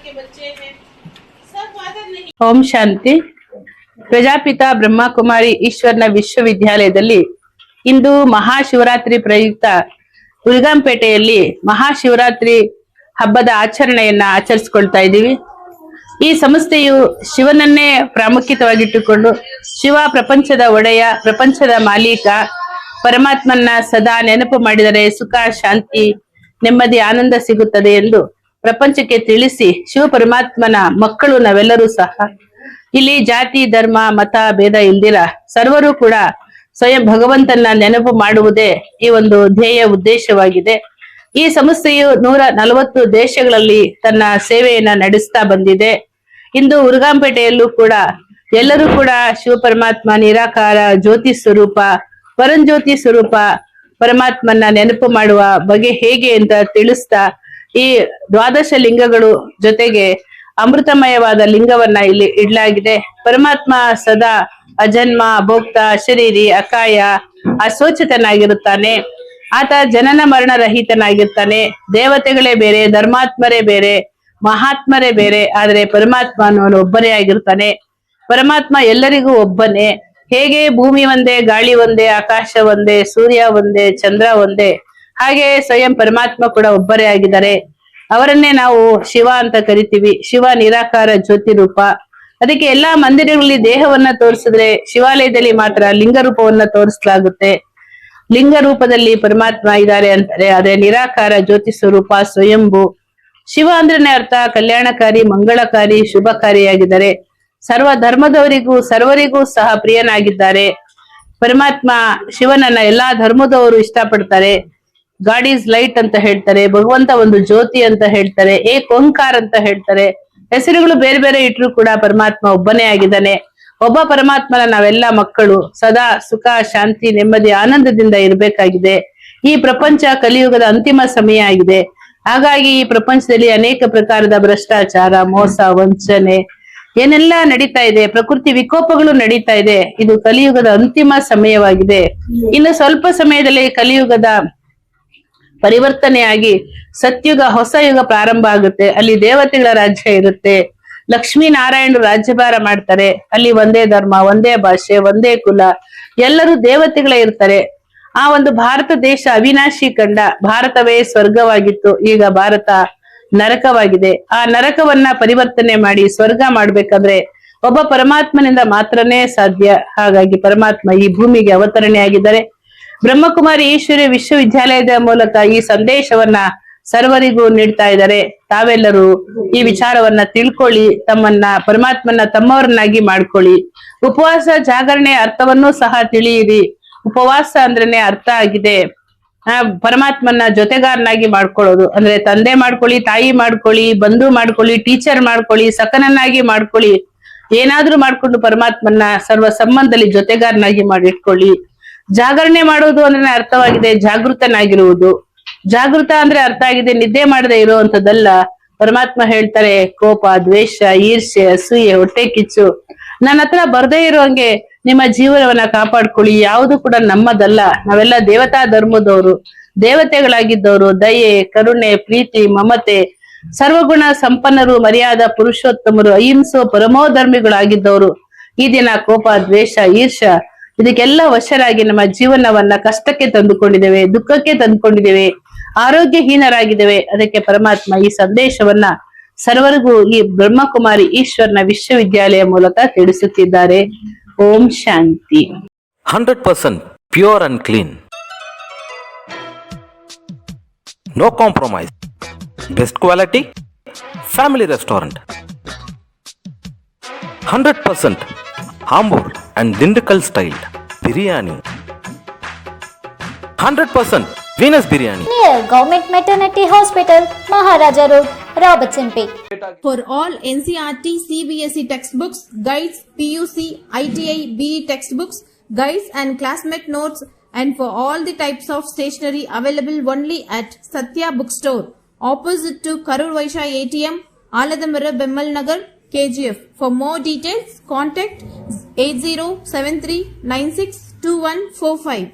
के बच्चे हैं, सब वादा नहीं। ಓಂ ಶಾಂತಿ. ಪ್ರಜಾಪಿತ ಬ್ರಹ್ಮಕುಮಾರಿ ಈಶ್ವರನ ವಿಶ್ವವಿದ್ಯಾಲಯದಲ್ಲಿ ಇಂದು ಮಹಾಶಿವರಾತ್ರಿ ಪ್ರಯುಕ್ತ ಉಲ್ಗಾಂಪೇಟೆಯಲ್ಲಿ ಮಹಾಶಿವರಾತ್ರಿ ಹಬ್ಬದ ಆಚರಣೆಯನ್ನ ಆಚರಿಸಿಕೊಳ್ತಾ ಇದ್ದೀವಿ. ಈ ಸಂಸ್ಥೆಯು ಶಿವನನ್ನೇ ಪ್ರಾಮುಖ್ಯವಾಗಿಟ್ಟುಕೊಂಡು ಶಿವ ಪ್ರಪಂಚದ ಒಡೆಯ, ಪ್ರಪಂಚದ ಮಾಲೀಕ, ಪರಮಾತ್ಮನ ಸದಾ ನೆನಪು ಮಾಡಿದರೆ ಸುಖ, ಶಾಂತಿ, ನೆಮ್ಮದಿ, ಆನಂದ ಸಿಗುತ್ತದೆ ಎಂದು ಪ್ರಪಂಚಕ್ಕೆ ತಿಳಿಸಿ ಶಿವ ಪರಮಾತ್ಮನ ಮಕ್ಕಳು ನಾವೆಲ್ಲರೂ ಸಹ ಇಲ್ಲಿ ಜಾತಿ, ಧರ್ಮ, ಮತ ಭೇದ ಇಲ್ದಿರ ಸರ್ವರು ಕೂಡ ಸ್ವಯಂ ಭಗವಂತನ ನೆನಪು ಮಾಡುವುದೇ ಈ ಒಂದು ಧ್ಯೇಯ ಉದ್ದೇಶವಾಗಿದೆ. ಈ ಸಂಸ್ಥೆಯು 140 ದೇಶಗಳಲ್ಲಿ ತನ್ನ ಸೇವೆಯನ್ನ ನಡೆಸ್ತಾ ಬಂದಿದೆ. ಇಂದು ಉರ್ಗಾಂಪೇಟೆಯಲ್ಲೂ ಕೂಡ ಎಲ್ಲರೂ ಕೂಡ ಶಿವ ಪರಮಾತ್ಮ ನಿರಾಕಾರ ಜ್ಯೋತಿ ಸ್ವರೂಪ, ಪರಂಜ್ಯೋತಿ ಸ್ವರೂಪ ಪರಮಾತ್ಮನ ನೆನಪು ಮಾಡುವ ಬಗೆ ಹೇಗೆ ಅಂತ ತಿಳಿಸ್ತಾ ಈ 12 ಲಿಂಗಗಳು ಜೊತೆಗೆ ಅಮೃತಮಯವಾದ ಲಿಂಗವನ್ನ ಇಲ್ಲಿ ಇಡ್ಲಾಗಿದೆ. ಪರಮಾತ್ಮ ಸದಾ ಅಜನ್ಮ, ಭೋಕ್ತ, ಶರೀರಿ, ಅಕಾಯ, ಅಶೋಚಿತನಾಗಿರುತ್ತಾನೆ. ಆತ ಜನನ ಮರಣ ರಹಿತನಾಗಿರ್ತಾನೆ. ದೇವತೆಗಳೇ ಬೇರೆ, ಧರ್ಮಾತ್ಮರೇ ಬೇರೆ, ಮಹಾತ್ಮರೇ ಬೇರೆ, ಆದ್ರೆ ಪರಮಾತ್ಮ ಅನ್ನೋನು ಒಬ್ಬನೇ ಆಗಿರ್ತಾನೆ. ಪರಮಾತ್ಮ ಎಲ್ಲರಿಗೂ ಒಬ್ಬನೇ. ಹೇಗೆ ಭೂಮಿ ಒಂದೇ, ಗಾಳಿ ಒಂದೇ, ಆಕಾಶ ಒಂದೇ, ಸೂರ್ಯ ಒಂದೇ, ಚಂದ್ರ ಒಂದೇ, ಹಾಗೆ ಸ್ವಯಂ ಪರಮಾತ್ಮ ಕೂಡ ಒಬ್ಬರೇ ಆಗಿದ್ದಾರೆ. ಅವರನ್ನೇ ನಾವು ಶಿವ ಅಂತ ಕರಿತೀವಿ. ಶಿವ ನಿರಾಕಾರ ಜ್ಯೋತಿ ರೂಪ. ಅದಕ್ಕೆ ಎಲ್ಲಾ ಮಂದಿರಗಳಲ್ಲಿ ದೇಹವನ್ನ ತೋರಿಸಿದ್ರೆ ಶಿವಾಲಯದಲ್ಲಿ ಮಾತ್ರ ಲಿಂಗ ರೂಪವನ್ನ ತೋರಿಸಲಾಗುತ್ತೆ. ಲಿಂಗ ರೂಪದಲ್ಲಿ ಪರಮಾತ್ಮ ಇದ್ದಾರೆ ಅಂತಾರೆ. ಅದೇ ನಿರಾಕಾರ ಜ್ಯೋತಿ ಸ್ವರೂಪ ಸ್ವಯಂಭೂ. ಶಿವ ಅಂದ್ರೇನೆ ಅರ್ಥ ಕಲ್ಯಾಣಕಾರಿ, ಮಂಗಳಕಾರಿ, ಶುಭಕಾರಿಯಾಗಿದ್ದಾರೆ. ಸರ್ವ ಧರ್ಮದವರಿಗೂ ಸರ್ವರಿಗೂ ಸಹ ಪ್ರಿಯನಾಗಿದ್ದಾರೆ. ಪರಮಾತ್ಮ ಶಿವನನ್ನ ಎಲ್ಲಾ ಧರ್ಮದವರು ಇಷ್ಟಪಡ್ತಾರೆ. ಗಾಡ್ ಈಸ್ ಲೈಟ್ ಅಂತ ಹೇಳ್ತಾರೆ, ಭಗವಂತ ಒಂದು ಜ್ಯೋತಿ ಅಂತ ಹೇಳ್ತಾರೆ, ಏಕ್ ಓಂಕಾರ ಅಂತ ಹೇಳ್ತಾರೆ. ಹೆಸರುಗಳು ಬೇರೆ ಬೇರೆ ಇಟ್ರು ಕೂಡ ಪರಮಾತ್ಮ ಒಬ್ಬನೇ ಆಗಿದ್ದಾನೆ. ಒಬ್ಬ ಪರಮಾತ್ಮನ ನಾವೆಲ್ಲ ಮಕ್ಕಳು ಸದಾ ಸುಖ, ಶಾಂತಿ, ನೆಮ್ಮದಿ, ಆನಂದದಿಂದ ಇರಬೇಕಾಗಿದೆ. ಈ ಪ್ರಪಂಚ ಕಲಿಯುಗದ ಅಂತಿಮ ಸಮಯ ಆಗಿದೆ. ಹಾಗಾಗಿ ಈ ಪ್ರಪಂಚದಲ್ಲಿ ಅನೇಕ ಪ್ರಕಾರದ ಭ್ರಷ್ಟಾಚಾರ, ಮೋಸ, ವಂಚನೆ ಏನೆಲ್ಲ ನಡೀತಾ ಇದೆ, ಪ್ರಕೃತಿ ವಿಕೋಪಗಳು ನಡೀತಾ ಇದೆ. ಇದು ಕಲಿಯುಗದ ಅಂತಿಮ ಸಮಯವಾಗಿದೆ. ಇನ್ನು ಸ್ವಲ್ಪ ಸಮಯದಲ್ಲಿ ಕಲಿಯುಗದ ಪರಿವರ್ತನೆಯಾಗಿ ಸತ್ಯುಗ, ಹೊಸ ಯುಗ ಪ್ರಾರಂಭ ಆಗುತ್ತೆ. ಅಲ್ಲಿ ದೇವತೆಗಳ ರಾಜ್ಯ ಇರುತ್ತೆ. ಲಕ್ಷ್ಮೀ ನಾರಾಯಣರು ರಾಜ್ಯಭಾರ ಮಾಡ್ತಾರೆ. ಅಲ್ಲಿ ಒಂದೇ ಧರ್ಮ, ಒಂದೇ ಭಾಷೆ, ಒಂದೇ ಕುಲ, ಎಲ್ಲರೂ ದೇವತೆಗಳೇ ಇರ್ತಾರೆ. ಆ ಒಂದು ಭಾರತ ದೇಶ ಅವಿನಾಶಿ ಕಂಡ. ಭಾರತವೇ ಸ್ವರ್ಗವಾಗಿತ್ತು, ಈಗ ಭಾರತ ನರಕವಾಗಿದೆ. ಆ ನರಕವನ್ನ ಪರಿವರ್ತನೆ ಮಾಡಿ ಸ್ವರ್ಗ ಮಾಡ್ಬೇಕಾದ್ರೆ ಒಬ್ಬ ಪರಮಾತ್ಮನಿಂದ ಮಾತ್ರನೇ ಸಾಧ್ಯ. ಹಾಗಾಗಿ ಪರಮಾತ್ಮ ಈ ಭೂಮಿಗೆ ಅವತರಣೆ ಆಗಿದ್ದಾರೆ. ಬ್ರಹ್ಮಕುಮಾರಿ ಈಶ್ವರಿ ವಿಶ್ವವಿದ್ಯಾಲಯದ ಮೂಲಕ ಈ ಸಂದೇಶವನ್ನ ಸರ್ವರಿಗೂ ನೀಡ್ತಾ ಇದ್ದಾರೆ. ತಾವೆಲ್ಲರೂ ಈ ವಿಚಾರವನ್ನ ತಿಳ್ಕೊಳ್ಳಿ, ತಮ್ಮನ್ನ ಪರಮಾತ್ಮನ ತಮ್ಮವರನ್ನಾಗಿ ಮಾಡ್ಕೊಳ್ಳಿ. ಉಪವಾಸ ಜಾಗರಣೆ ಅರ್ಥವನ್ನು ಸಹ ತಿಳಿಯಿರಿ. ಉಪವಾಸ ಅಂದ್ರೇನೆ ಅರ್ಥ ಆಗಿದೆ ಪರಮಾತ್ಮನ ಜೊತೆಗಾರನಾಗಿ ಮಾಡ್ಕೊಳ್ಳೋದು. ಅಂದ್ರೆ ತಂದೆ ಮಾಡ್ಕೊಳ್ಳಿ, ತಾಯಿ ಮಾಡ್ಕೊಳ್ಳಿ, ಬಂಧು ಮಾಡ್ಕೊಳ್ಳಿ, ಟೀಚರ್ ಮಾಡ್ಕೊಳ್ಳಿ, ಸಖನನ್ನಾಗಿ ಮಾಡ್ಕೊಳ್ಳಿ, ಏನಾದ್ರೂ ಮಾಡ್ಕೊಂಡು ಪರಮಾತ್ಮನ ಸರ್ವ ಸಂಬಂಧದಲ್ಲಿ ಜೊತೆಗಾರನಾಗಿ ಮಾಡಿಟ್ಕೊಳ್ಳಿ. ಜಾಗರಣೆ ಮಾಡೋದು ಅಂದ್ರೆ ಅರ್ಥವಾಗಿದೆ ಜಾಗೃತನಾಗಿರುವುದು. ಜಾಗೃತ ಅಂದ್ರೆ ಅರ್ಥ ಆಗಿದೆ ನಿದ್ದೆ ಮಾಡದೆ ಇರುವಂತದ್ದಲ್ಲ. ಪರಮಾತ್ಮ ಹೇಳ್ತಾರೆ ಕೋಪ, ದ್ವೇಷ, ಈರ್ಷ್ಯೆ, ಅಸೂಯೆ, ಹೊಟ್ಟೆ ಕಿಚ್ಚು ನನ್ನ ಹತ್ರ ಬರ್ದೇ ಇರೋಂಗೆ ನಿಮ್ಮ ಜೀವನವನ್ನ ಕಾಪಾಡ್ಕೊಳ್ಳಿ. ಯಾವುದು ಕೂಡ ನಮ್ಮದಲ್ಲ. ನಾವೆಲ್ಲ ದೇವತಾ ಧರ್ಮದವರು, ದೇವತೆಗಳಾಗಿದ್ದವರು. ದಯೆ, ಕರುಣೆ, ಪ್ರೀತಿ, ಮಮತೆ, ಸರ್ವಗುಣ ಸಂಪನ್ನರು, ಮರ್ಯಾದ ಪುರುಷೋತ್ತಮರು, ಅಹಿಂಸೋ ಪರಮೋಧರ್ಮಿಗಳಾಗಿದ್ದವರು. ಈ ದಿನ ಕೋಪ, ದ್ವೇಷ, ಈರ್ಷ ಇದಕ್ಕೆಲ್ಲ ವಶರಾಗಿ ನಮ್ಮ ಜೀವನವನ್ನ ಕಷ್ಟಕ್ಕೆ ತಂದುಕೊಂಡಿದ್ದೇವೆ, ದುಃಖಕ್ಕೆ ತಂದುಕೊಂಡಿದ್ದೇವೆ, ಆರೋಗ್ಯಹೀನರಾಗಿದ್ದೇವೆ. ಅದಕ್ಕೆ ಪರಮಾತ್ಮ ಈ ಸಂದೇಶವನ್ನ ಸರ್ವರಿಗೂ ಈ ಬ್ರಹ್ಮಕುಮಾರಿ ಈಶ್ವರನ ವಿಶ್ವವಿದ್ಯಾಲಯ ಮೂಲಕ ತಿಳಿಸುತ್ತಿದ್ದಾರೆ. ಓಂ ಶಾಂತಿ. 100% pure and clean. No compromise. Best quality. Family restaurant. 100% Hambur and Dindukal style biryani. 100% Venus biryani. Near Government Maternity Hospital, Maharaja Road, Robertson Pay. For all NCERT, CBSE textbooks, guides, PUC, ITI, BE textbooks, guides and classmate notes, and for all the types of stationery available only at Satya Bookstore, opposite to Karur Vaishya ATM, Aladamara, Bemmal Nagar, KGF. For more details, contact 8073962145.